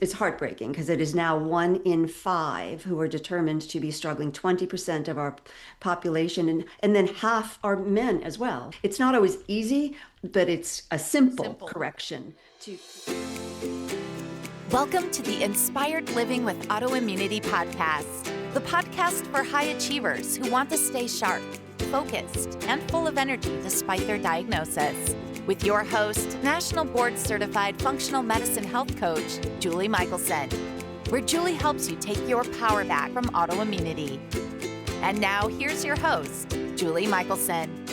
It's heartbreaking because it is now 1 in 5 who are determined to be struggling, 20% of our population, and then half are men as well. It's not always easy, but it's a simple Simple. correction to. Welcome to the Inspired Living with Autoimmunity podcast, the podcast for high achievers who want to stay sharp, focused, and full of energy despite their diagnosis. With your host, National Board Certified Functional Medicine Health Coach, Julie Michelson, where Julie helps you take your power back from autoimmunity. And now here's your host, Julie Michelson.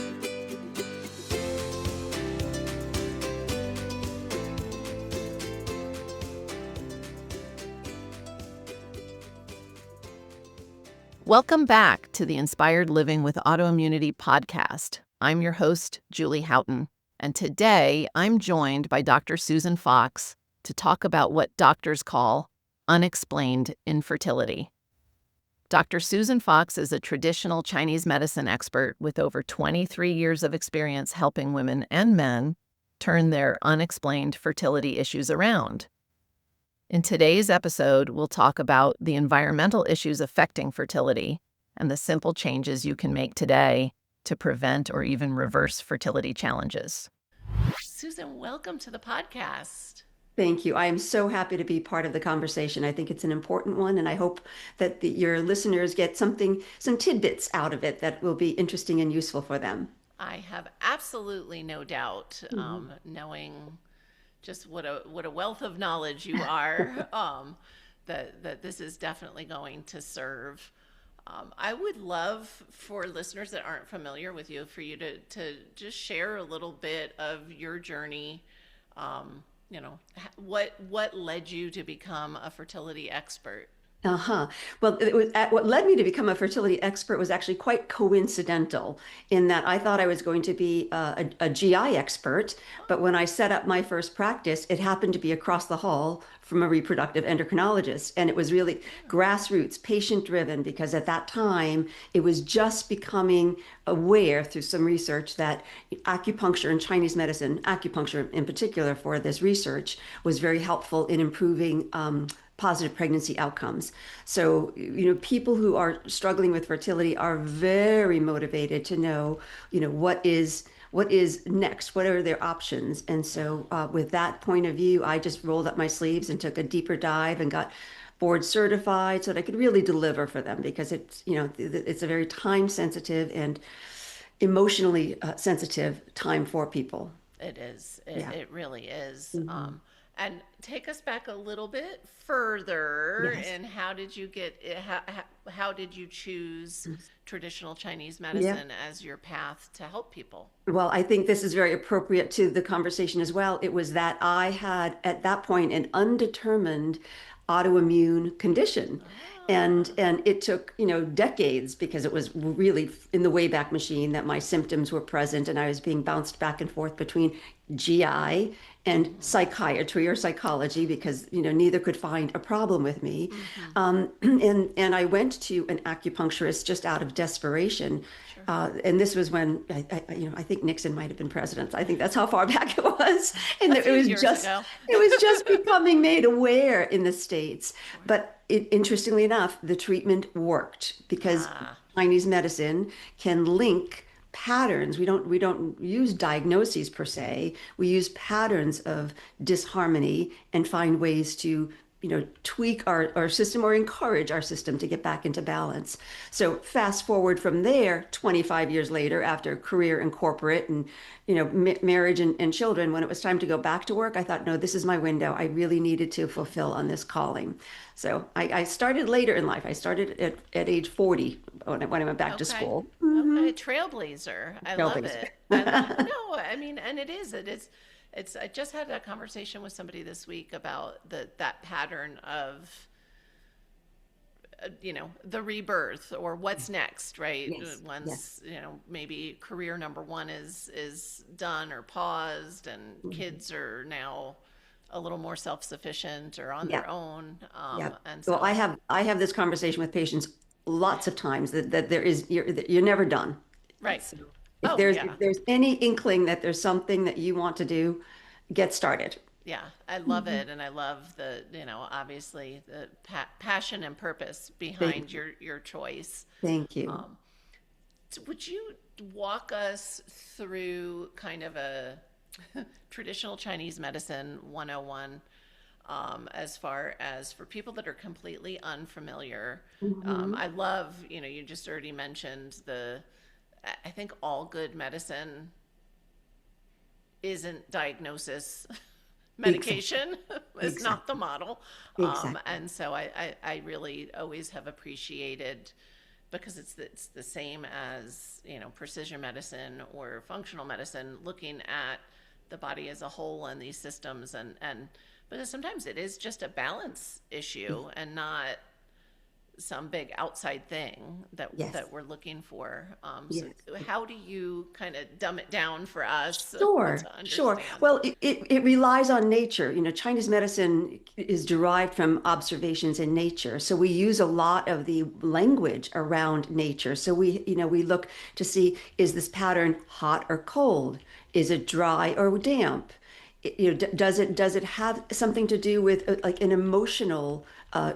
Welcome back to the Inspired Living with Autoimmunity podcast. I'm your host, Julie Houghton, and today I'm joined by Dr. Susan Fox to talk about what doctors call unexplained infertility. Dr. Susan Fox is a traditional Chinese medicine expert with over 23 years of experience helping women and men turn their unexplained fertility issues around. In today's episode, we'll talk about the environmental issues affecting fertility and the simple changes you can make today to prevent or even reverse fertility challenges. Susan, welcome to the podcast. Thank you. I am so happy to be part of the conversation. I think it's an important one, and I hope that your listeners get some tidbits out of it that will be interesting and useful for them. I have absolutely no doubt, knowing just what a wealth of knowledge you are, that this is definitely going to serve. I would love for listeners that aren't familiar with you, for you to just share a little bit of your journey. What led you to become a fertility expert? Well, what led me to become a fertility expert was actually quite coincidental in that I thought I was going to be a GI expert, but when I set up my first practice, it happened to be across the hall from a reproductive endocrinologist. And it was really grassroots, patient-driven, because at that time, it was just becoming aware through some research that acupuncture and Chinese medicine, acupuncture in particular for this research, was very helpful in improving positive pregnancy outcomes. So, people who are struggling with fertility are very motivated to know, what is next, what are their options. And so with that point of view, I just rolled up my sleeves and took a deeper dive and got board certified so that I could really deliver for them, because it's a very time sensitive and emotionally sensitive time for people. It is. Yeah. It really is. Mm-hmm. And take us back a little bit further. Yes. And how did you get? How did you choose traditional Chinese medicine as your path to help people? Well, I think this is very appropriate to the conversation as well. It was that I had at that point an undetermined autoimmune condition. And it took, decades, because it was really in the Wayback Machine that my symptoms were present, and I was being bounced back and forth between GI and psychiatry or psychology, because neither could find a problem with me. And I went to an acupuncturist just out of desperation. And this was when I think Nixon might have been president. I think that's how far back it was. And it was just becoming made aware in the States. But interestingly enough, the treatment worked, because Chinese medicine can link patterns. We don't use diagnoses per se. We use patterns of disharmony and find ways to tweak our system or encourage our system to get back into balance. So fast forward from there, 25 years later, after career in corporate and marriage and children, when it was time to go back to work, I thought, no, this is my window. I really needed to fulfill on this calling. So I started later in life. I started at age 40 when I went back to school. Okay, trailblazer. I love it. No, I mean, and it is. I just had a conversation with somebody this week about that pattern of, the rebirth or what's next, right? Yes. Once, maybe career number one is done or paused, and kids are now a little more self-sufficient or on their own. And so, Well, I have this conversation with patients lots of times that you're never done. right. If there's any inkling that there's something that you want to do, get started. Yeah, I love Mhm. it, and I love the, obviously the passion and purpose Thank behind you. your choice. Thank you. Um, would you walk us through kind of a traditional Chinese medicine 101, as far as for people that are completely unfamiliar? Mhm. I love, you just already mentioned I think all good medicine isn't diagnosis Exactly. medication is Exactly. not the model. Exactly. And so I really always have appreciated, because it's the same as, precision medicine or functional medicine, looking at the body as a whole and these systems, and but sometimes it is just a balance issue and not some big outside thing Yes. that we're looking for. So Yes. how do you kind of dumb it down for us Sure, to sure. understand? Well, it relies on nature. Chinese medicine is derived from observations in nature. So we use a lot of the language around nature. So we look to see, is this pattern hot or cold? Is it dry or damp? Does it have something to do with like an emotional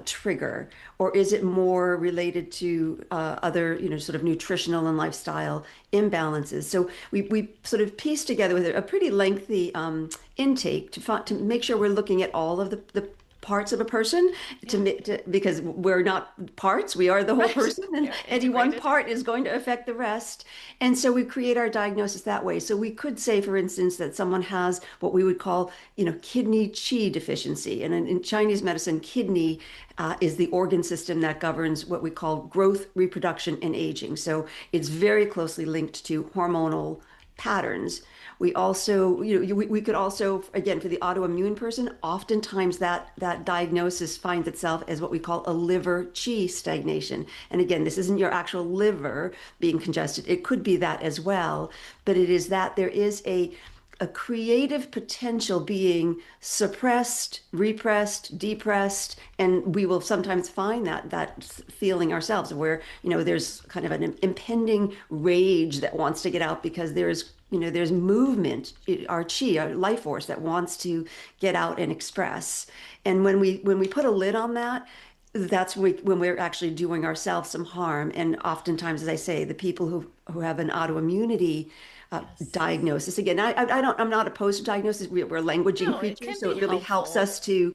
trigger, or is it more related to other, sort of nutritional and lifestyle imbalances? So we sort of piece together with a pretty lengthy intake to make sure we're looking at all of the parts of a person Yeah. because we're not parts, we are the whole Right. person, and Yeah, any one integrated. part is going to affect the rest. And so we create our diagnosis that way. So we could say, for instance, that someone has what we would call, kidney qi deficiency. And in Chinese medicine, kidney is the organ system that governs what we call growth, reproduction, and aging. So it's very closely linked to hormonal patterns. We also, we could also, again, for the autoimmune person, oftentimes that diagnosis finds itself as what we call a liver qi stagnation. And again, this isn't your actual liver being congested. It could be that as well, but it is that there is a creative potential being suppressed, repressed, depressed, and we will sometimes find that feeling ourselves where, there's kind of an impending rage that wants to get out because there's movement, our chi, our life force that wants to get out and express. And when we put a lid on that, that's when we're actually doing ourselves some harm. And oftentimes, as I say, the people who have an autoimmunity Yes. diagnosis. Again, I'm not opposed to diagnosis. We're languaging No, it creatures, can so be it really helps helpful. us to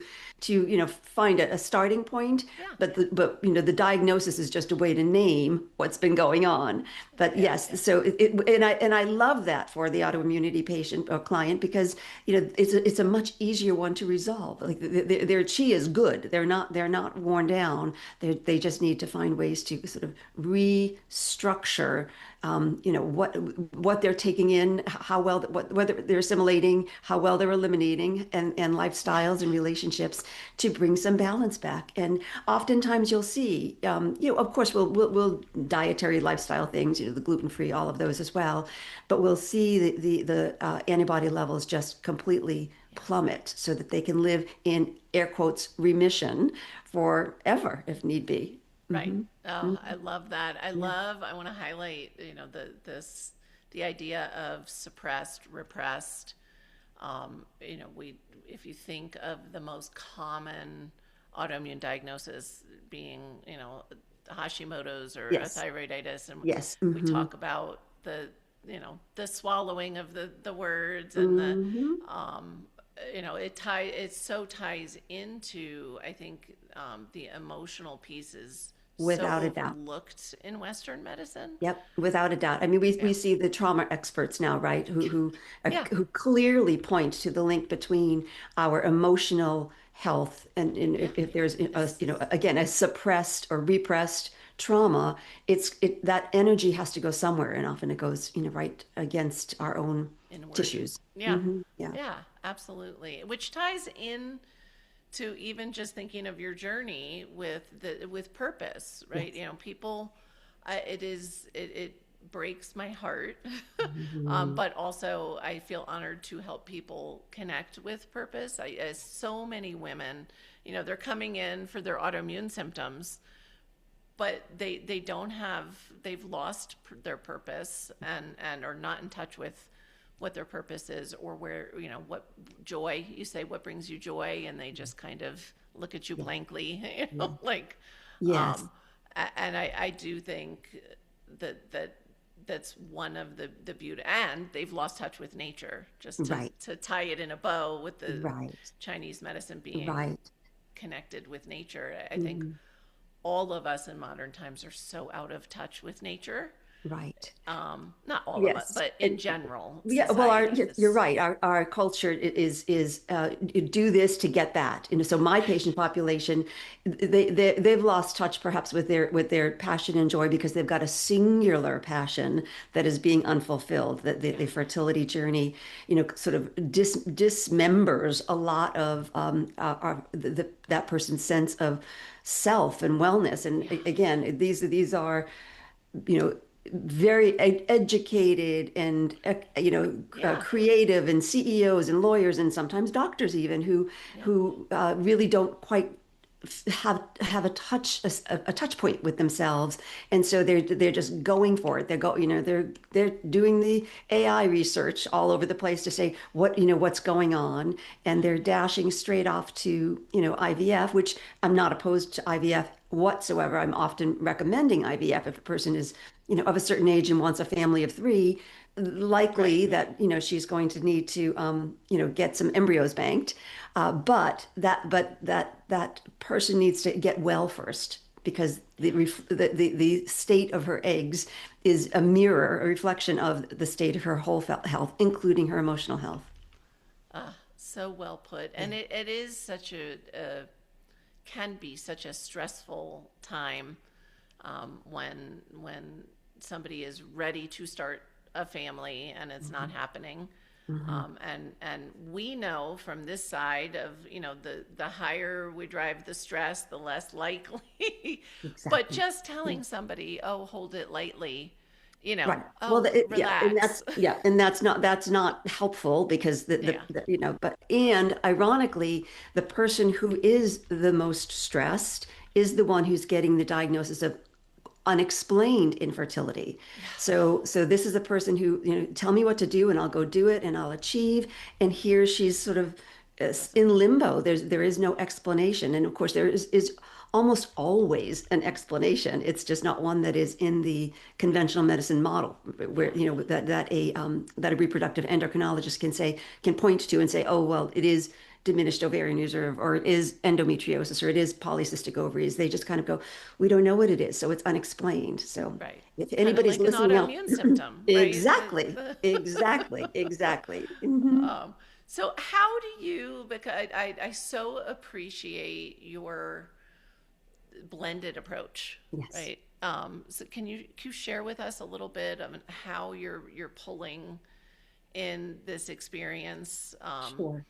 find a starting point. Yeah. But the diagnosis is just a way to name what's been going on. But Yeah. yes, Yeah. so and I love that for the autoimmunity patient or client because it's a much easier one to resolve. Like their chi is good. They're not worn down. They just need to find ways to sort of restructure what they're taking in, how well, whether they're assimilating, how well they're eliminating, and lifestyles and relationships to bring some balance back. And oftentimes you'll see, of course, we'll dietary lifestyle things, the gluten-free, all of those as well, but we'll see the antibody levels just completely Yeah. plummet so that they can live in air quotes remission forever if need be. Right. Hmm. Oh, Hmm. I love that. Yeah. I want to highlight, the idea of suppressed, repressed. If you think of the most common autoimmune diagnosis being, Hashimoto's or a Yes. thyroiditis, and Yes. we Hmm. talk about the swallowing of the words and Hmm. um, it so ties into, I think, the emotional pieces so Without a doubt. overlooked in Western medicine. Yep, without a doubt. I mean, we Yeah. see the trauma experts now, right? Yeah. Who clearly point to the link between our emotional health and Yeah. if there's It's again a suppressed or repressed trauma, that energy has to go somewhere, and often it goes right against our own inward. tissues. Yeah. Yeah. Yeah, absolutely. Which ties in to even just thinking of your journey with purpose, right? Yes. People, it breaks my heart, Mhm. but also I feel honored to help people connect with purpose. As so many women, they're coming in for their autoimmune symptoms, but they've lost their purpose and are not in touch with what their purpose is, or where, what joy, you say, what brings you joy, and they just kind of look at you Yeah. blankly, Yeah. like, Yes. um, and I do think that's one of the beauty, and they've lost touch with nature, just Right. to tie it in a bow with the Right. Chinese medicine being Right. connected with nature. I think Mhm. all of us in modern times are so out of touch with nature. Right. Not all of us, Yes. but in general, Yeah, well, society you're is, right. Our culture is you do this to get that. So my right. patient population, they've lost touch perhaps with their passion and joy because they've got a singular passion that is being unfulfilled. That Yeah. the fertility journey, sort of dismembers a lot of that person's sense of self and wellness. And Yeah. again, these are you know, very educated and Yeah. creative and CEOs and lawyers and sometimes doctors even Yeah. who really don't quite have a touch point with themselves, and so they're just going for it. They're doing the AI research all over the place to say what's going on, and they're dashing straight off to IVF, which I'm not opposed to IVF whatsoever. I'm often recommending IVF if a person is of a certain age and wants a family of three, Right. likely that she's going to need to get some embryos banked, but that person needs to get well first because Yeah. the state of her eggs is a mirror, a reflection of the state of her whole health, including her emotional health. So well put. Yeah. And it is such can be such a stressful time, when somebody is ready to start a family and it's not Mhm. happening. Mhm. And we know from this side of, the higher we drive the stress, the less likely. But Exactly. just Yeah. telling somebody, oh, hold it lightly, Right. Well, oh, yeah, and relax. that's not helpful because Yeah. and ironically, the person who is the most stressed is the one who's getting the diagnosis of unexplained infertility. Yeah. So this is a person who, tell me what to do and I'll go do it and I'll achieve. And here she's sort of Doesn't. in limbo. There is no explanation. And of course there is almost always an explanation. It's just not one that is in the conventional medicine model Yeah. where, that a reproductive endocrinologist can point to and say, oh, well, it is diminished ovarian reserve, or it is endometriosis, or it is polycystic ovaries. They just kind of go, we don't know what it is, so it's unexplained. So Right. if Kind of anybody's like an listening out, autoimmune symptom, right? exactly, exactly, exactly. Hmm. Um, so how do you, because I so appreciate your blended approach, Yes, right? So can you share with us a little bit of how you're pulling in this experience? sure.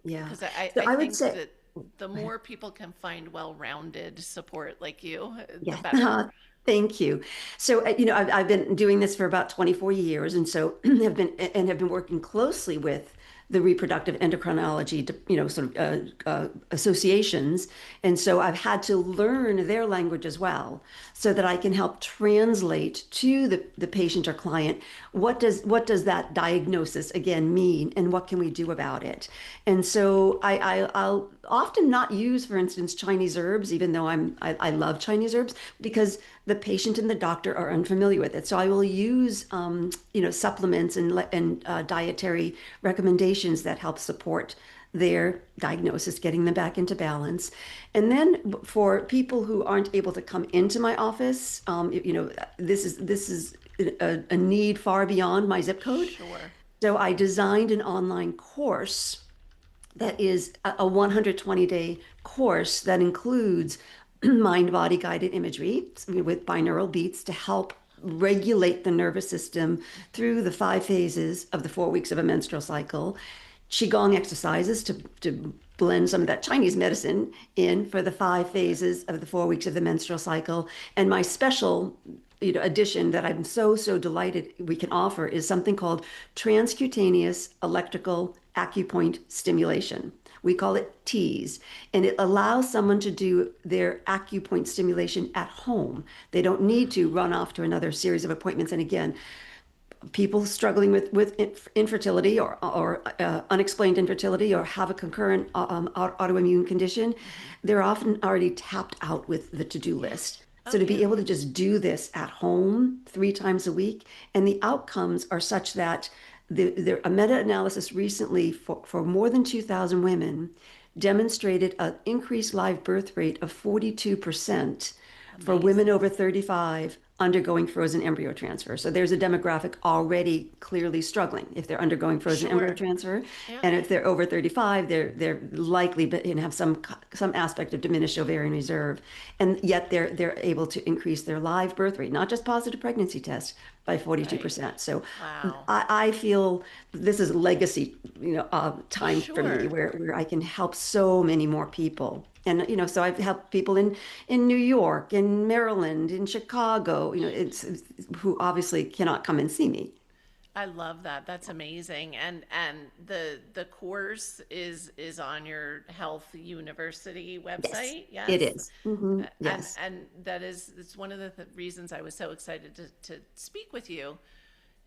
Yeah. Because I, So I I would think say, that go the ahead. more people can find well-rounded support like you, the Yeah. better. Thank you. So, I've been doing this for about 24 years, and so have been working closely with the reproductive endocrinology, sort of associations, and so I've had to learn their language as well, so that I can help translate to the patient or client what does that diagnosis again mean, and what can we do about it. And so I'll often not use, for instance, Chinese herbs, even though I love Chinese herbs, because the patient and the doctor are unfamiliar with it. So I will use, supplements and dietary recommendations that help support their diagnosis, getting them back into balance. And then for people who aren't able to come into my office, this is a need far beyond my zip code. Sure. So I designed an online course that is a 120-day course that includes mind body guided imagery with binaural beats to help regulate the nervous system through the 5 phases of the 4 weeks of a menstrual cycle, qigong exercises to blend some of that Chinese medicine in for the 5 phases of the 4 weeks of the menstrual cycle. And my special addition that I'm so delighted we can offer is something called transcutaneous electrical acupoint stimulation. We call it TEAS, and it allows someone to do their acupoint stimulation at home. They don't need to run off to another series of appointments. And again, people struggling with infertility or unexplained infertility or have a concurrent autoimmune condition, Hmm. they're often already tapped out with the to-do Yeah. list. So Oh, to be yeah. able to just do this at home 3 times a week, and the outcomes are such that a meta-analysis recently for more than 2,000 women demonstrated an increased live birth rate of 42% for women Amazing. over 35 undergoing frozen embryo transfer. So there's a demographic already clearly struggling if they're undergoing frozen embryo Sure. transfer, Yeah. and if they're over 35, they're likely to have some aspect of diminished ovarian reserve, and yet they're able to increase their live birth rate, not just positive pregnancy tests, by Right. 42%. So Wow. I feel this is legacy, time for me Sure. where I can help so many more people. And so I've helped people in New York, in Maryland, in Chicago, it's who obviously cannot come and see me. I love that. That's amazing. And the course is on your Health University Yes, website. it Yes. is. Yes. And that is it's one of the reasons I was so excited to speak with you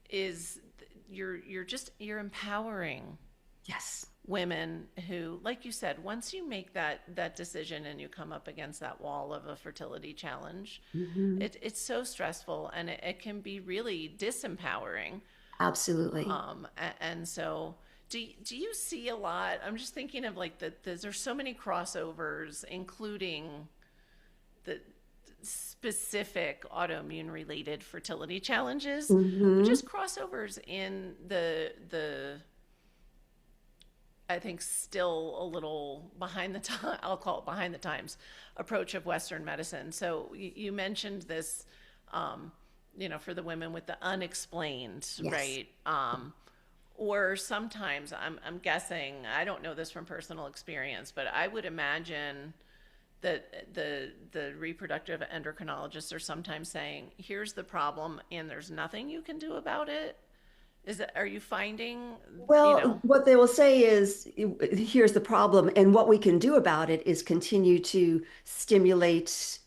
is you're empowering Yes. women who, like you said, once you make that decision and you come up against that wall of a fertility challenge, Hmm. it's so stressful and it can be really disempowering. Absolutely. And so do you see a lot? I'm just thinking of like there's so many crossovers, including the specific autoimmune related fertility challenges, but Hmm. just crossovers in the I think still a little behind the time, I'll call it behind the times approach of Western medicine. So you mentioned this, um, for the women with the unexplained, Yes. right? Or sometimes I'm guessing, I don't know this from personal experience, but I would imagine that the reproductive endocrinologists are sometimes saying, here's the problem and there's nothing you can do about it. Are you finding, you Well, know, what they will say is, here's the problem, and what we can do about it is continue to stimulate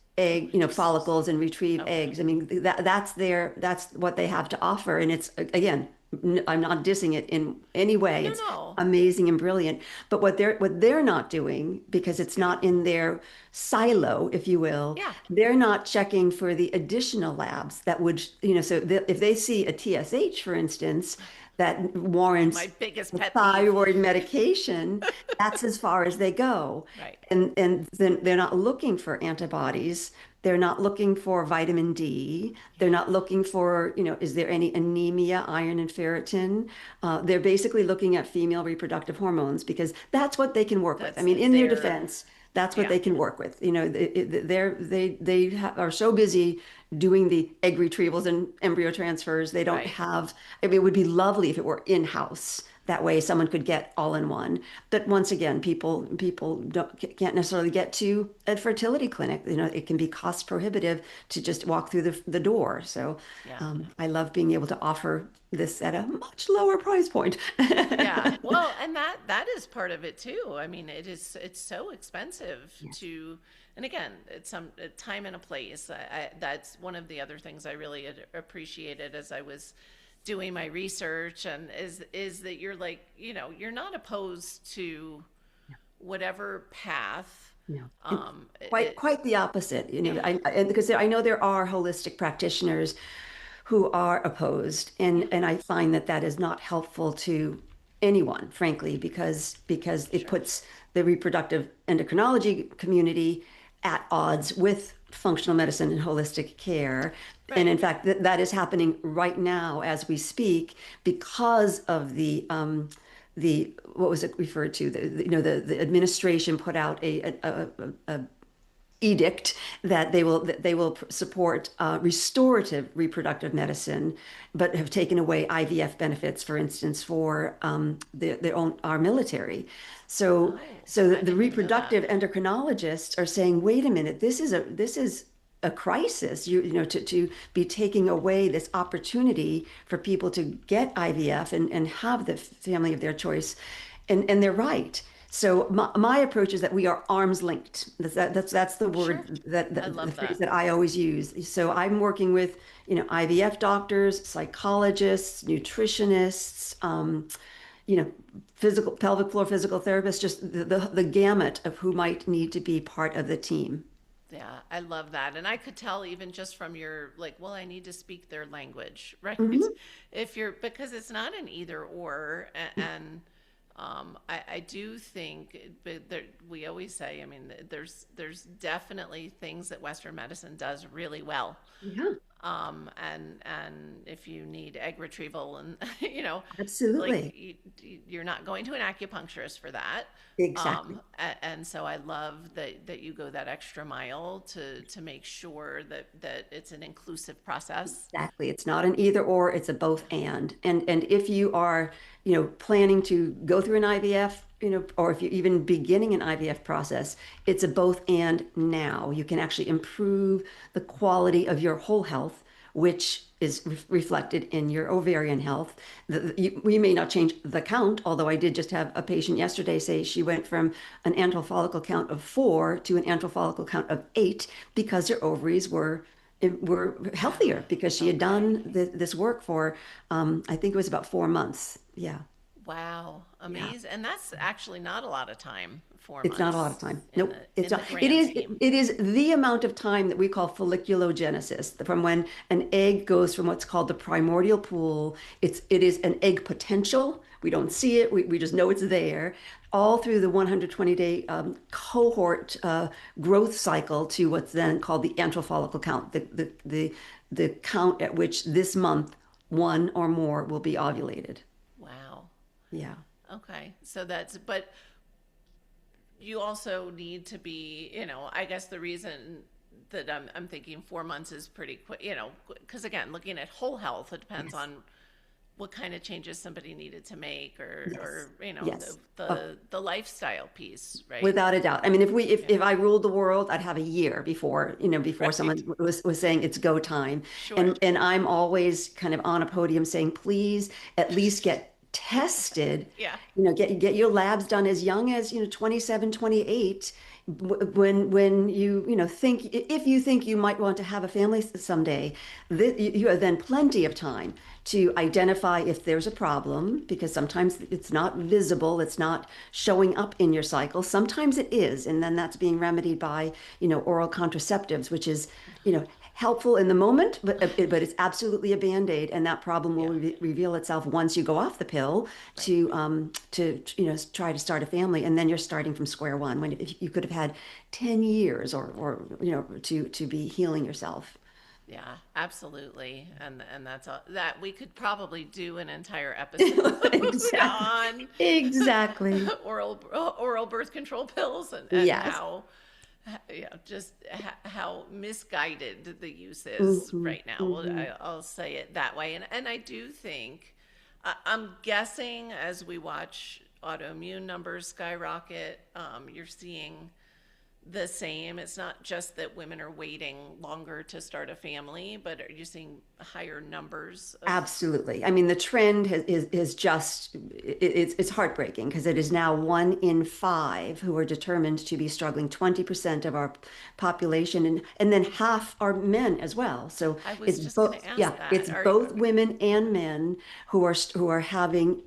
follicles and retrieve okay. eggs. I mean, that's what they have to offer, and it's again, I'm not dissing it in any way. No, It's no. amazing and brilliant, but what they're not doing because it's not in their silo, if you will, Yeah. they're not checking for the additional labs that would, if they see a TSH, for instance, that My warrants biggest a pet peeve. thyroid medication, that's as far as they go. Right. And then they're not looking for antibodies. They're not looking for vitamin D. They're Yeah. not looking for, is there any anemia, iron and ferritin? They're basically looking at female reproductive hormones because that's what they can work with. I That's mean, in their their, defense, that's what yeah. they can work with. Are so busy doing the egg retrievals and embryo transfers. They don't Right. have, I mean, it would be lovely if it were in-house. That way someone could get all in one. But once again, people can't necessarily get to a fertility clinic. It can be cost prohibitive to just walk through the door. So Yeah. I love being able to offer this at a much lower price point. Yeah. Well, and that is part of it too. I mean, it's so expensive Yes. to, and again, it's some a time and a place. That's one of the other things I really appreciated as I was doing my research, and is that you're like, you're not opposed to whatever path. No, and Um, quite it, quite the opposite. yeah. And because I know there are holistic practitioners who are opposed, Yeah. and I find that is not helpful to anyone, frankly, because it Sure. puts the reproductive endocrinology community at odds with functional medicine and holistic care. And Right. in fact, that is happening right now as we speak because of the what was it referred to? The administration put out a edict that they will support restorative reproductive medicine, but have taken away IVF benefits, for instance, for their own our military. So Oh, so I the didn't know that. reproductive endocrinologists are saying, wait a minute, this is a crisis. To be taking away this opportunity for people to get IVF and have the family of their choice, and they're right. So my approach is that we are arms linked. That's the Sure. word that, I the love phrase that. that I always use. So I'm working with, IVF doctors, psychologists, nutritionists, physical pelvic floor physical therapists, just the gamut of who might need to be part of the team. Yeah, I love that. And I could tell even just from your like, well, I need to speak their language, right? Hmm. If you're because it's not an either or and I do think but there, we always say, I mean, there's definitely things that Western medicine does really well. Yeah, And if you need egg retrieval and like absolutely. you're not going to an acupuncturist for that. Exactly. And so I love that you go that extra mile to make sure that it's an inclusive process. Exactly. It's not an either or, it's a both and. And if you are, planning to go through an IVF, or if you're even beginning an IVF process, it's a both and now. You can actually improve the quality of your whole health, which is reflected in your ovarian health. We may not change the count, although I did just have a patient yesterday say she went from an antral follicle count of 4 to an antral follicle count of 8 because her ovaries were Wow. healthier because she had Okay. done this work for, I think it was about 4 months. Yeah. Wow. Yeah. Amazing. And that's actually not a lot of time, four It's not a lot of months time. in Nope. the It's in not. the grand scheme. It is the amount of time that we call folliculogenesis, from when an egg goes from what's called the primordial pool. It is an egg potential. We don't see it. We just know it's there, all through the 120-day cohort growth cycle to what's then called the antral follicle count, the count at which this month one or more will be ovulated. Wow. Yeah. Okay. So that's but you also need to be, I guess the reason that I'm thinking 4 months is pretty quick, because again, looking at whole health, it depends Yes. on what kind of changes somebody needed to make Yes. Yes. the lifestyle piece, right? Without a doubt. I mean, Yeah. if I ruled the world, I'd have a year before Right. someone was saying it's go time. Sure. And I'm always kind of on a podium saying, please at least get tested, Yeah. get your labs done as young as, 27, 28, when think, if you think you might want to have a family someday, you have then plenty of time to identify if there's a problem, because sometimes it's not visible, it's not showing up in your cycle. Sometimes it is, and then that's being remedied by, oral contraceptives, which is, helpful in the moment, but it's absolutely a band-aid, and that problem will Yeah. reveal itself once you go off the pill Right. to try to start a family, and then you're starting from square one when if you could have had 10 years or to be healing yourself. Yeah, absolutely. And that's that we could probably do an entire episode Exactly. on Exactly. oral birth control pills and Yes. how just how misguided the use is Hmm. right now. Well, Hmm. I'll say it that way. And I do think I'm guessing as we watch autoimmune numbers skyrocket, you're seeing the same. It's not just that women are waiting longer to start a family, but are you seeing higher numbers of Absolutely. I mean, the trend is just it's heartbreaking because it is now 1 in 5 who are determined to be struggling, 20% of our population, and then half are men as well. So I was it's just going to both, yeah, ask that. it's both women and men who are having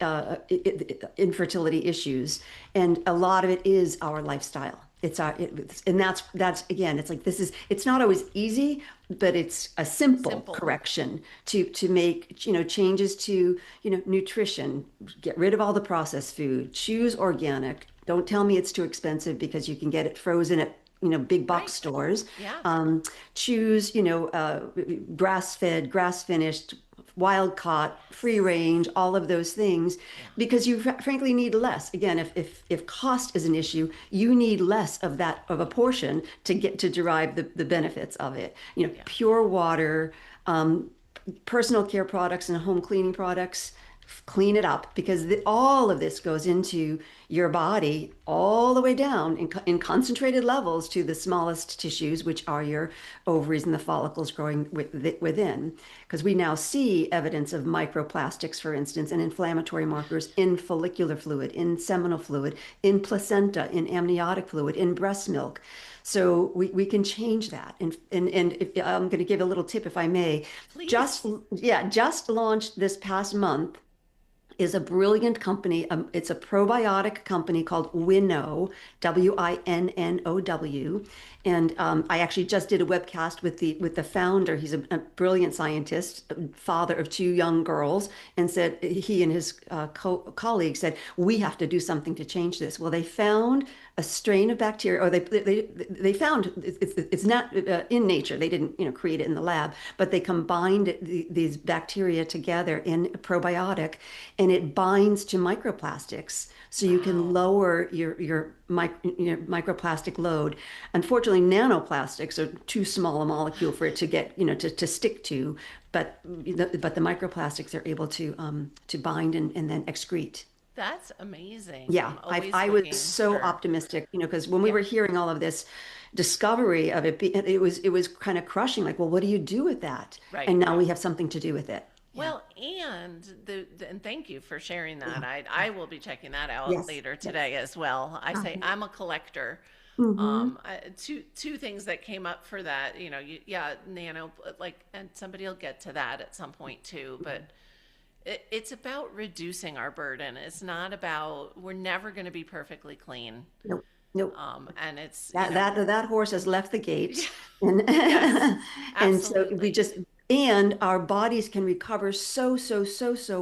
infertility issues, and a lot of it is our lifestyle. And that's again, it's like it's not always easy, but it's a simple Simple, correction to make, changes to, nutrition, get rid of all the processed food, choose organic. Don't tell me it's too expensive because you can get it frozen at, big box right? stores. Yeah, Choose, grass fed, grass finished, wild caught, free range, all of those things, yeah, because you frankly need less. Again, if cost is an issue, you need less of a portion to get to derive the benefits of it. yeah. Pure water, personal care products and home cleaning products. clean it up because all of this goes into your body all the way down in concentrated levels to the smallest tissues, which are your ovaries and the follicles growing within. Because we now see evidence of microplastics, for instance, and inflammatory markers in follicular fluid, in seminal fluid, in placenta, in amniotic fluid, in breast milk. So we can change that. And if, I'm going to give a little tip, if I may. Just Please. yeah, just launched this past month is a brilliant company. It's a probiotic company called Winnow, Winnow. And I actually just did a webcast with the founder. He's a brilliant scientist, father of two young girls, and said he and his colleagues said we have to do something to change this. Well, they found a strain of bacteria, or they found it's not in nature. They didn't create it in the lab, but they combined these bacteria together in a probiotic, and it binds to microplastics, so you can Wow. lower your microplastic load. Unfortunately, nanoplastics are too small a molecule for it to get to stick to, but the microplastics are able to bind and then excrete. That's amazing. Yeah, I'm I always I was looking so for, optimistic, because when we yeah, were hearing all of this discovery of it, it was kind of crushing. Like, well, what do you do with that? right. And now we have something to do with it. Yeah, Well, and and thank you for sharing yeah, that. yeah. I will be checking that out Yes, later yes. today as well. I say Uh-huh. I'm a collector. Mm-hmm. Two things that came up for that, yeah, nano, like, and somebody will get to that at some point too, but it's about reducing our burden. It's not about, we're never going to be perfectly clean. Nope, nope. And it's, That horse has left the yeah, gates, and yes, and so we absolutely. just and our bodies can recover so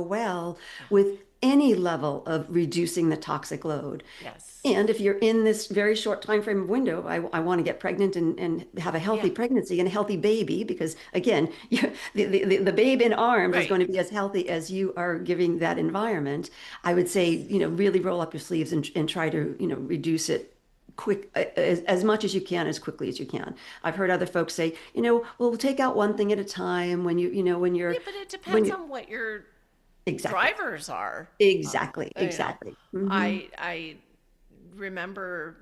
well Yeah. with any level of reducing the toxic load. Yes. And if you're in this very short time frame of window, I want to get pregnant and have a Yeah. healthy pregnancy and a healthy baby, because again, the babe in arms is Right. going to be as healthy as you are giving that environment. I would say, really roll up your sleeves and try to, reduce it quick, as much as you can, as quickly as you can. I've heard other folks say, well, we'll take out one thing at a time when Yeah, but it when depends you on what your exactly, drivers are. exactly, You know, exactly. Hmm. I remember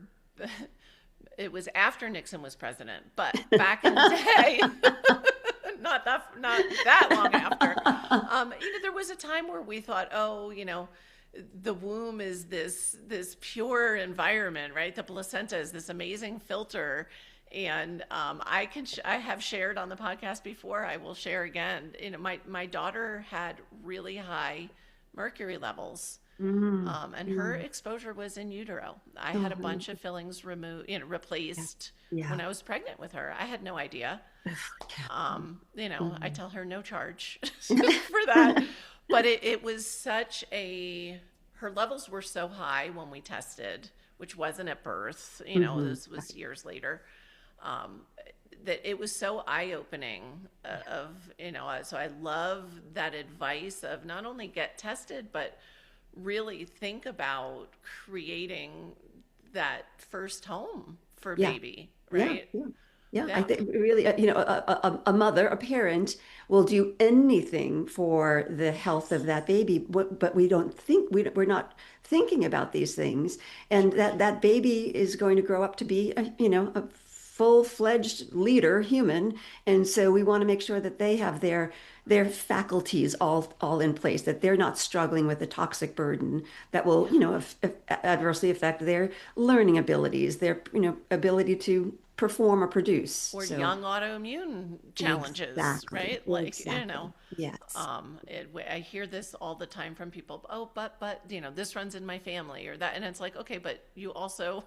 it was after Nixon was president, but back in the day, not that long after. There was a time where we thought, oh, the womb is this pure environment, right? The placenta is this amazing filter, and I have shared on the podcast before. I will share again. My daughter had really high mercury levels, Mm, and her mm. exposure was in utero. I Oh, had a honey. bunch of fillings removed, Yeah. replaced Yeah. when I was pregnant with her. I had no idea. I Mhm. tell her no charge for that. But it was such her levels were so high when we tested, which wasn't at birth, Mhm. this was years later, um, that it was so eye opening so I love that advice of not only get tested, but really think about creating that first home for Yeah. baby, Yeah. right? Yeah. Yeah. I Yeah. think really, a mother, a parent will do anything for the health of Yes. that baby, but we don't think we're not thinking about these things, and Sure. that baby is going to grow up to be a full-fledged leader human, and so we want to make sure that they have their faculties all in place, that they're not struggling with a toxic burden that will, Yeah. adversely affect their learning abilities, their, ability to perform or produce. Or So young autoimmune challenges, exactly, right? Like, exactly. Yes. I hear this all the time from people. Oh, but this runs in my family or that, and it's like, okay, but you also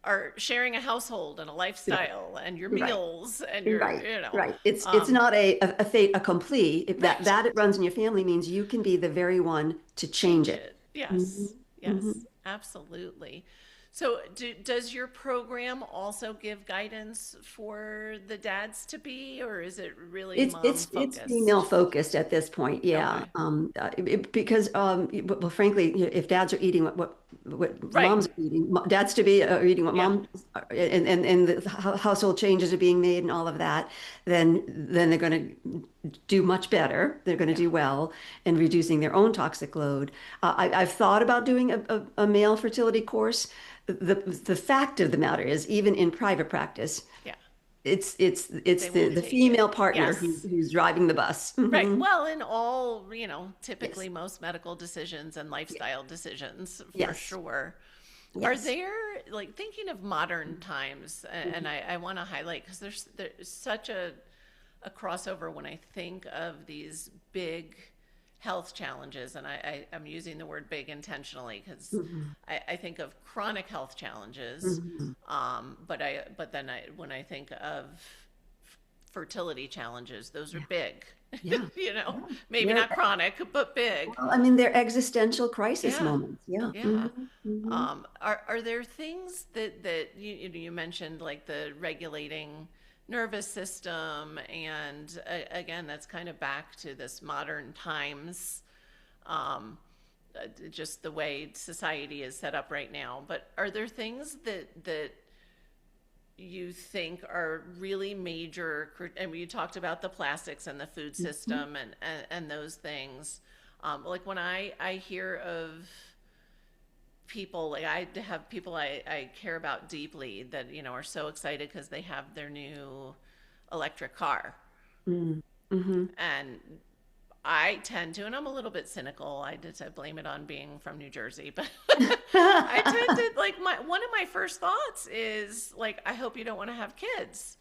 are sharing a household and a Right, lifestyle and your right, meals and your, right, right. It's um, not a fait accompli. If right. that it runs in your family means you can be the very one to change Change it. it. Hmm. Yes. Hmm. Yes. Absolutely. So, does your program also give guidance for the dads to be, or is it really It's mom it's it's female focused? focused at this point, yeah. Okay. Because well, frankly, if dads are eating what what Right. moms are eating, dads to be are eating what Yeah. mom, and the household changes are being made and all of that, then they're going to do much better. They're going to Yeah. do well in reducing their own toxic load. I've thought about doing a male fertility course. The fact of the matter is, even in private practice, Yeah. it's They the won't the take it. female partner Yes. who's driving the bus. Right. Mhm. Well, in all, Yes. typically most medical decisions and Yeah. lifestyle decisions for Yes. sure. Are Yes. there, like, thinking of modern times, and I want to highlight because there's such a crossover when I think of these big health challenges, and I'm using the word big intentionally because Mhm. I think of chronic health challenges, Mhm. but then when I think of fertility challenges, those are Yeah. big. Yeah. Yeah. Maybe They're, not chronic, but big. well, I mean, they're existential crisis Yeah, moments. Yeah. yeah. Hmm. Are there things that you mentioned, like the regulating nervous system, and again, that's kind of back to this modern times, um, just the way society is set up right now. But are there things that you think are really major? I mean, you talked about the plastics and the food Hmm. system and those things. Like when I hear of people, like I have people I care about deeply that are so excited because they have their new electric car, Hmm. and I tend to, and I'm a little bit cynical. I just I blame it on being from New Jersey, but I tend to, like, my one of my first thoughts is like, I hope you don't want to have kids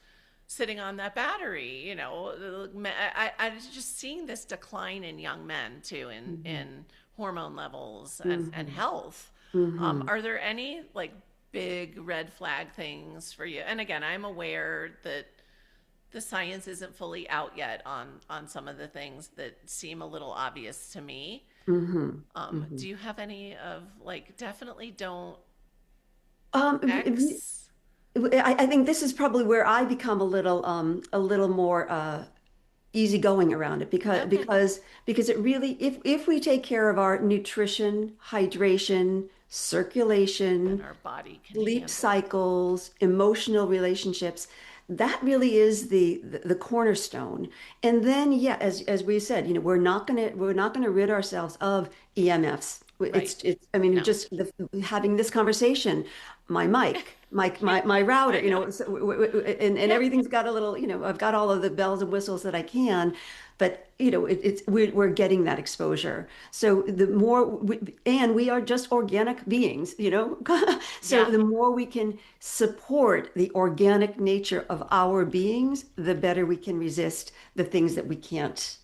sitting on that battery. I just seeing this decline in young men too, in hormone levels and Hmm. health. Hmm. Are there any, like, big red flag things for you? And again, I'm aware that the science isn't fully out yet on some of the things that seem a little obvious to me. Hmm. Hmm. Do you have any of, like, definitely don't Um, X? I think this is probably where I become a little more easygoing around it Okay. because it really, if we take care of our nutrition, hydration, Then circulation, our body can sleep handle. cycles, emotional relationships, that really is the cornerstone. And then, yeah, as we said, we're not gonna rid ourselves of EMFs. Right. It's I mean, No. just having this conversation, my mic, Yeah, my router, I know. and Yep. everything's got a little, I've got all of the bells and whistles that I can, but we're getting that exposure. So the more and we are just organic beings. So Yeah. the more we can support the organic nature of our beings, the better we can resist the things that we can't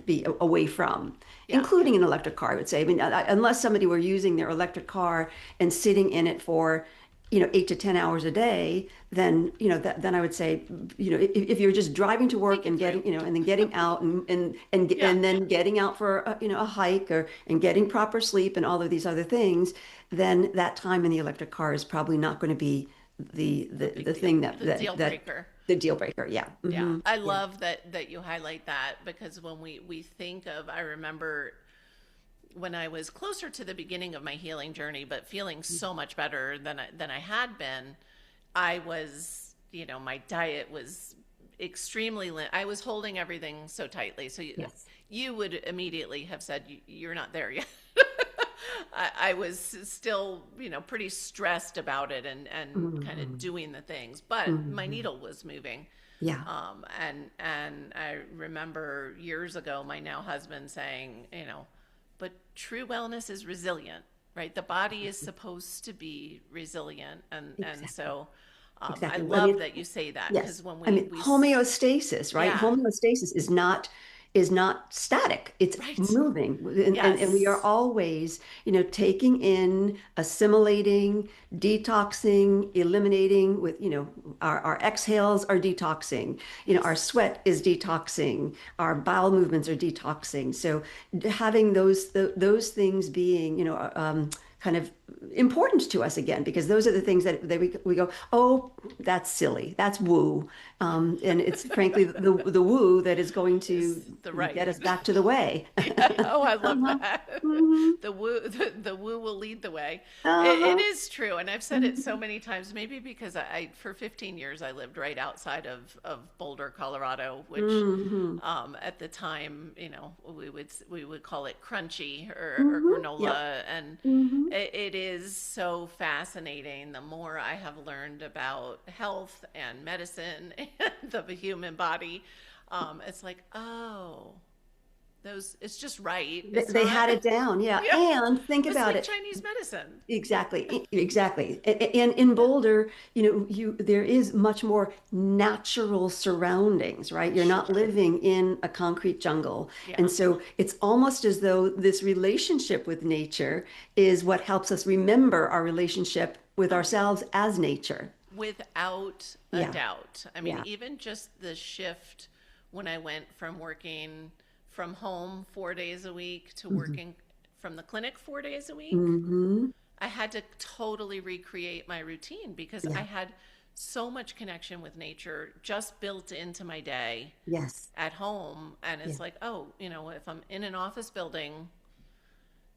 be away from, Yeah. including an electric car, I would say. I mean, unless somebody were using their electric car and sitting in it for 8 to 10 hours a day, then then I would say, if you're just driving to work Think it and through. and then getting out and Yeah. then getting out for a hike and getting proper sleep and all of these other things, then that time in the electric car is probably not going to be A the big deal. thing The deal that breaker. the deal breaker. Yeah. Yeah. Hmm. I Yeah. love that you highlight that, because when we think of, I remember when I was closer to the beginning of my healing journey, but feeling so much better than I had been. I was, my diet was extremely. I was holding everything so tightly. So Yes. you would immediately have said, you're not there yet." I was still, pretty stressed about it, and kind of Hmm. doing the things, but my Hmm. needle was moving. Yeah. And I remember years ago my now husband saying, but true wellness is resilient, right? The body is supposed to be resilient, and Exactly. so I Exactly. I love mean, that you say that, because yes. when I mean, we homeostasis, right? yeah, Homeostasis is not static. It's right, moving. And we are yes, always, taking in, assimilating, detoxing, eliminating with, our exhales are detoxing. Our yes, sweat is detoxing. Our bowel movements are detoxing. So having those things being, kind of important to us again, because those are the things that we go, oh, that's silly, that's woo. And it's frankly the woo that is going to Is the right. get us back to the way. Yeah. Oh, I love Uh-huh. that. Hmm. The woo will lead the way. It Uh-huh. is true, and I've said it so many times. Maybe because for 15 years I lived right outside of Boulder, Colorado, which Hmm. at the time, we would call it crunchy or Hmm. Yep. granola, and Hmm. it is so fascinating. The more I have learned about health and medicine and the human body, it's like, oh, those it's just right. It's They not. had it down, yeah. Yeah, And think it's about like it. Chinese medicine. Exactly, exactly. And in Boulder, there is much more natural surroundings, right? You're not Sure. living in a concrete jungle. And Yeah. so it's almost as though this relationship with nature is what helps us remember our relationship with Oh, ourselves as nature. without a Yeah, doubt. I mean, yeah. even just the shift when I went from working from home 4 days a week to Hmm. working from the clinic 4 days a week, Hmm. I had to totally recreate my routine because I Yeah, had so much connection with nature just built into my day yes, at home. And yeah. it's like, oh, if I'm in an office building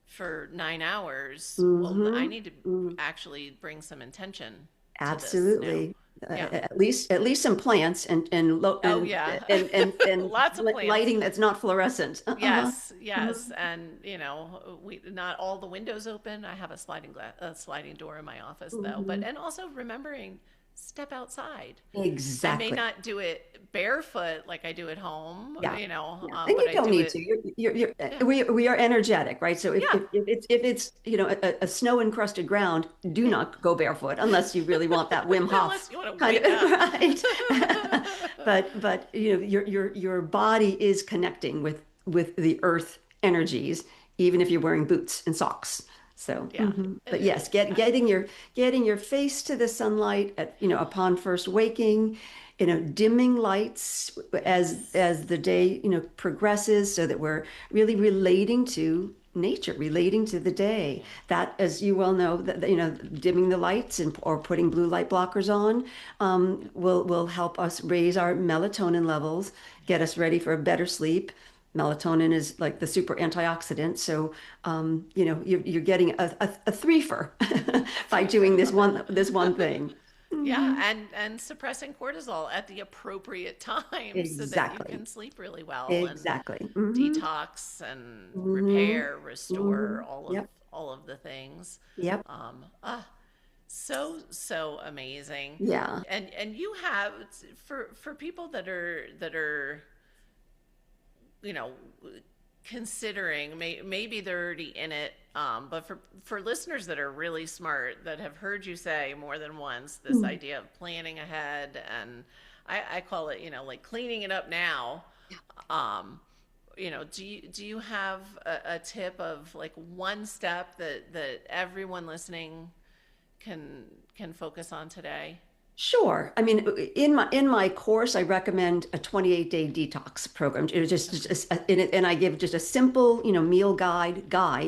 for 9 hours, well, I Hmm. need to actually bring some intention to this now. Absolutely. Yeah. At least some plants and low Oh, yeah. and Lots of plants. lighting that's not fluorescent. Uh-huh. Yes, yes, and we not all the windows open. I have a sliding door in my office though. But Mhm. and also remembering step outside. I may Exactly. not do it barefoot like I do at home, Yeah. Yeah. And but you I don't do need it. to. Yeah, We are energetic, right? So yeah. if it's a snow encrusted ground, do not go barefoot unless you really want that Wim Hof Unless you want to kind wake of up. right. But your body is connecting with the earth energies, even if you're wearing boots and socks. So, Yeah. but yes, getting your face to the sunlight upon first waking, dimming lights as Yes. as the day progresses, so that we're really relating to nature, relating to the day. Yeah. That, as you well know, that dimming the lights or putting blue light blockers on will help us raise our melatonin levels, get us ready for a better sleep. Melatonin is like the super antioxidant, so you're getting a threefer by doing this one thing. Yeah, Hmm. and suppressing cortisol at the appropriate time so that you Exactly. can sleep really well and Exactly. Hmm. detox and Hmm. repair, Hmm. restore Yep. all of the things. Yep. Um, ah, so amazing. Yeah. And you have for people that are you know considering maybe they're already in it, but for listeners that are really smart that have heard you say more than once this Mm. idea of planning ahead, and I call it like cleaning it up now. um do you have a tip of like one step that everyone listening can focus on today? Sure. I mean, in my course, I recommend a 28-day detox program. It was Okay. and I give just a simple, meal guide.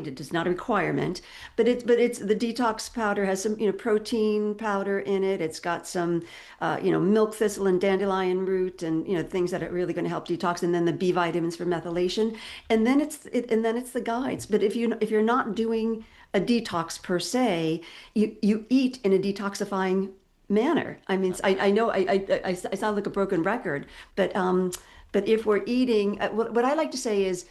It is not a requirement, but it's the detox powder has some, protein powder in it. It's got some, milk thistle and dandelion root, and things that are really going to help detox, and then the B vitamins for methylation, and then it's the guides. But if you're not doing a detox per se, you eat in a detoxifying manner. I mean, I Okay. know I sound like a broken record, but if we're eating, what I like to say is,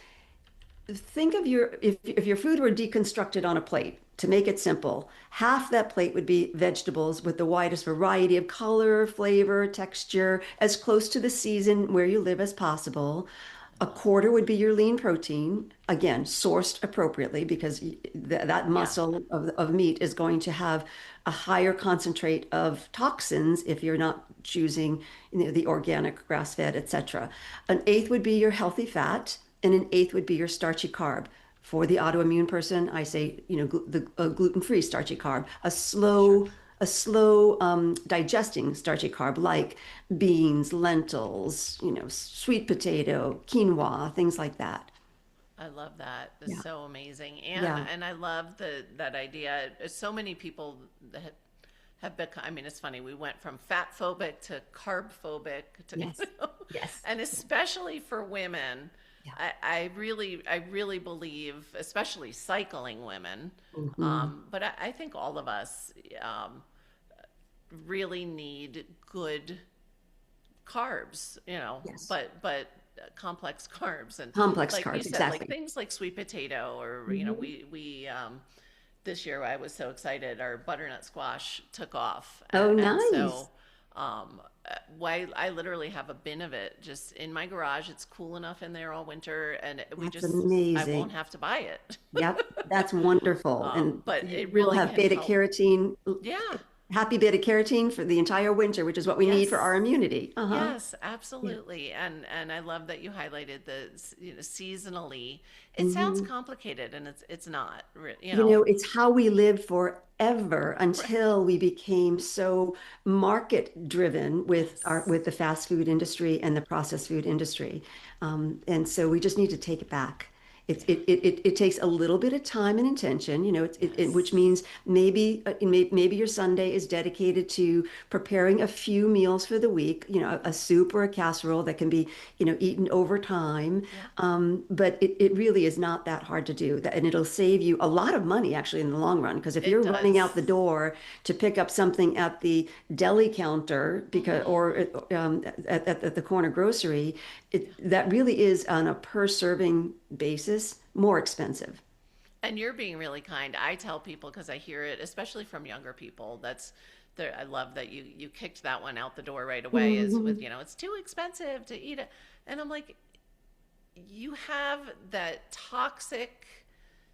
think of if your food were deconstructed on a plate. To make it simple, half that plate would be vegetables with the widest variety of color, flavor, texture, as close to the season where you live as possible. A quarter would be your lean protein, again, sourced appropriately, because that Yeah. muscle of meat is going to have a higher concentrate of toxins if you're not choosing the organic, grass-fed, etc. An eighth would be your healthy fat, and an eighth would be your starchy carb. For the autoimmune person, I say, the gluten-free starchy carb, a Sure. slow a slow digesting starchy carb like beans, lentils, sweet potato, quinoa, things like that. I love that. It's Yeah. so amazing. Yeah. And I love that idea. So many people that have become, I mean, it's funny, we went from fat phobic to carb phobic to, Yes. Yes. and especially for women, Yeah. I really believe, especially cycling women, Hmm. but I think all of us really need good carbs, Yes. but complex carbs, and Complex like you carbs. said, like Exactly. things like sweet potato, or Hmm. we this year I was so excited our butternut squash took off, Oh, and so nice. why I literally have a bin of it just in my garage. It's cool enough in there all winter, and That's I won't amazing. have to buy it. Yep. That's wonderful. And But it we'll really have can beta help. carotene, Yeah. happy beta carotene for the entire winter, which is what we need for our Yes. immunity. Uh-huh. Yes, Yeah. absolutely. And I love that you highlighted the seasonally. It sounds Hmm. complicated, and it's not, It's how we lived forever Right. until we became so market driven Yes. with the fast food industry and the processed food industry. And so we just need to take it back. Yeah. It takes a little bit of time and intention, which Yes. means maybe your Sunday is dedicated to preparing a few meals for the week, a soup or a casserole that can be, eaten over time. Yeah. But it really is not that hard to do that, and it'll save you a lot of money actually in the long run. Because if It you're running does. out the door to pick up something at the deli counter because Hmm. or at the corner grocery, Yeah. that really is on a per serving basis more expensive. And you're being really kind. I tell people, because I hear it, especially from younger people. That's there. I love that you kicked that one out the door right away. Is with Mhm. it's too expensive to eat it, and I'm like, you have that toxic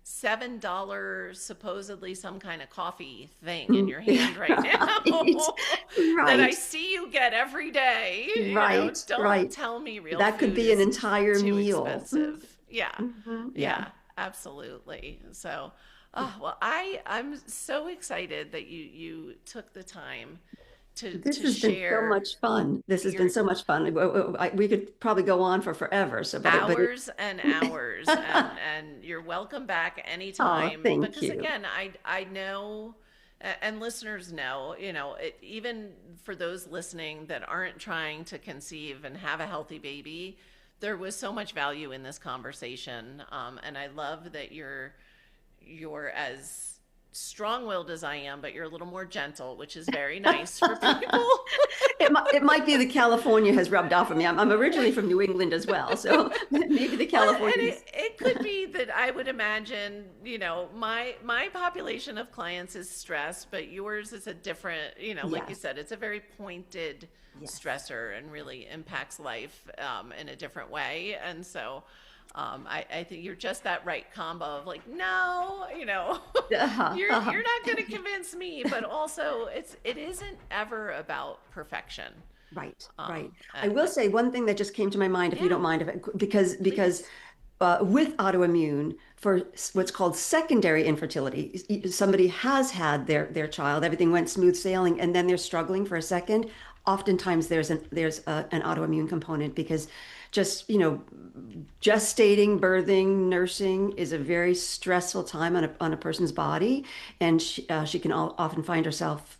$7 supposedly some kind of coffee thing in your hand right Right, now that I right, see you get every day. right, Don't right. tell me real That could food be an is entire too meal. expensive. Yeah. Yeah. Yeah, absolutely. So, oh, well, I'm so excited that you took the time This to has been so share much fun. This has been your so much fun. We could probably go on for forever. So, hours and hours, and you're welcome back oh, anytime, thank because you. again, I know, and listeners know, even for those listening that aren't trying to conceive and have a healthy baby, there was so much value in this conversation, and I love that you're as strong-willed as I am, but you're a little more gentle, which is very nice for people. It might be the California has rubbed off of me. I'm originally from New England as well, so maybe the Well, and Californians. it could be that I would imagine, my population of clients is stressed, but yours is a different, like you Yes, said, it's a very pointed yes. stressor and really impacts life in a different way. And so I think you're just that right combo of like, no, Uh-huh, you're uh-huh. not going to convince me, but also it isn't ever about perfection. Right, right. I And will say one thing that just came to my mind, if you yeah, don't mind, because please. with autoimmune for what's called secondary infertility, somebody has had their child, everything went smooth sailing, and then they're struggling for a second. Oftentimes there's an autoimmune component because just gestating, birthing, nursing is a very stressful time on a person's body, and she can often find herself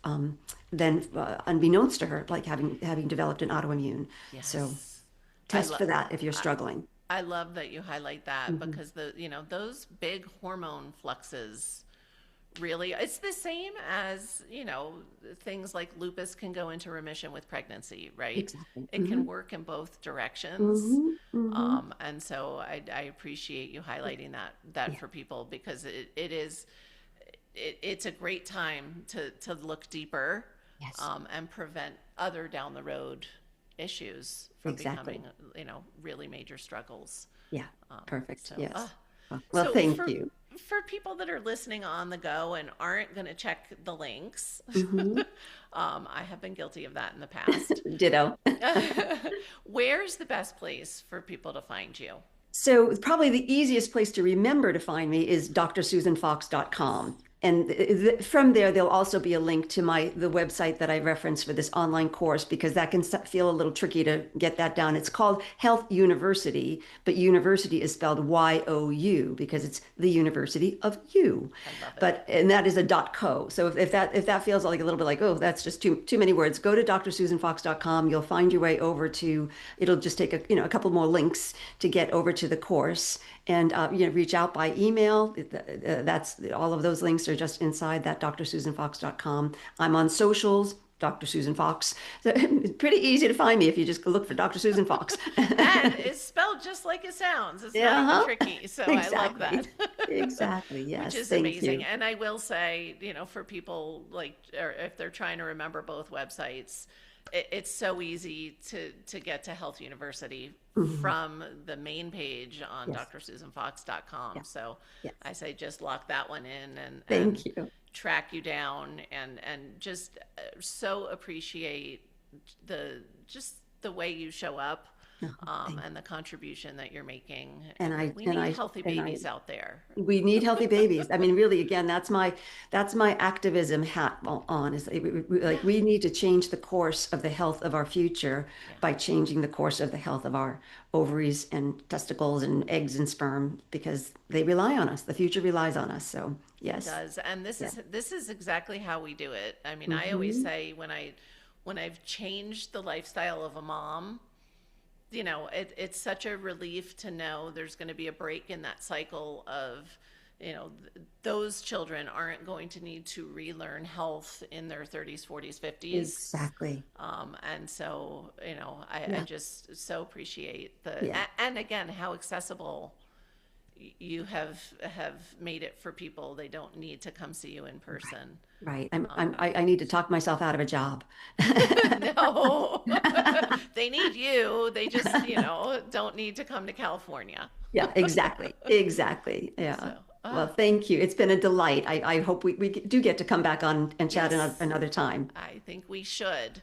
then unbeknownst to her, like having developed an autoimmune. So Yes. I test love for that if you're I, struggling. I love that you highlight that, Mhm. because those big hormone fluxes really, it's the same as, things like lupus can go into remission with pregnancy, right? Exactly. It can work in both directions. Hmm. Hmm. And so I appreciate you highlighting that Yeah. for people, because it's a great time to look deeper, Yes. and prevent other down the road issues from becoming, Exactly. really major struggles. Yeah. Perfect. So, Yes. Well, so thank you. for people that are listening on the go and aren't going to check the links, Hmm. I have been guilty of that in the past. Ditto. Where's the best place for people to find you? So probably the easiest place to remember to find me is drsusanfox.com. Yes. And from there, there'll also be a link to the website that I referenced for this online course, because that can feel a little tricky to get that down. It's called Health University, but university is spelled Y-O-U because it's the University of You. I love it. And that is a .co. So if that feels like a little bit like, oh, that's just too many words, go to drsusanfox.com. You'll find your way over to, it'll just take a couple more links to get over to the course, and reach out by email. That's all of those links are just inside that drsusanfox.com. I'm on socials, Dr. Susan Fox. So it's pretty easy to find me if you just look for Dr. Susan Fox. And it's spelled just like it sounds. It's Yeah, not even tricky. So exactly. I love that. Exactly. Yes. Which is Thank amazing. you. And I will say, for people or if they're trying to remember both websites, it's so easy to get to Health University Mhm. from the main page on Yes. drsusanfox.com. Yeah. So Yes. I say just lock that one in and Thank you. track you down and just so appreciate the way you show up, Oh, thank and the contribution that you're making. And I We and need I healthy and I babies out there. we need healthy babies. I mean, really, again, that's my activism hat on. Is like Yeah, we need to change the course of the health of our future yeah. by changing the course of the health of our ovaries and testicles and eggs and sperm, because they rely on us. The future relies on us. So It yes, does. And this yeah. is this is exactly how we do it. I mean, I always Hmm. say when I've changed the lifestyle of a mom, it's such a relief to know there's going to be a break in that cycle of, those children aren't going to need to relearn health in their 30s, 40s, 50s. Exactly. And so, I Yeah, just so appreciate yeah. and again, how accessible you have made it for people. They don't need to come see you in person. Right. I need to talk myself out of a job. No, they need you. They just, don't need to come to California. Yeah, exactly. Exactly. Yeah. So, Well, thank you. It's been a delight. I hope we do get to come back on and chat yes, another time. I think we should.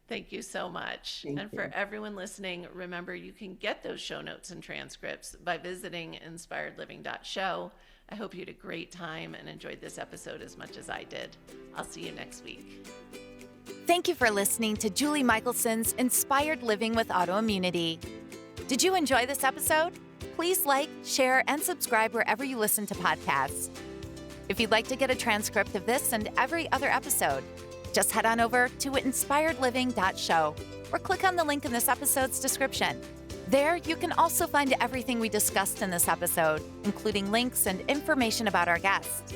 Thank you so much. Thank And for you. everyone listening, remember you can get those show notes and transcripts by visiting inspiredliving.show. I hope you had a great time and enjoyed this episode as much as I did. I'll see you next week. Thank you for listening to Julie Michelson's Inspired Living with Autoimmunity. Did you enjoy this episode? Please like, share, and subscribe wherever you listen to podcasts. If you'd like to get a transcript of this and every other episode, just head on over to inspiredliving.show or click on the link in this episode's description. There, you can also find everything we discussed in this episode, including links and information about our guest.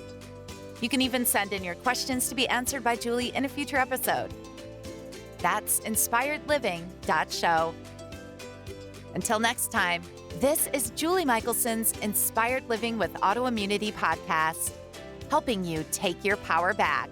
You can even send in your questions to be answered by Julie in a future episode. That's inspiredliving.show. Until next time, this is Julie Michelson's Inspired Living with Autoimmunity podcast, helping you take your power back.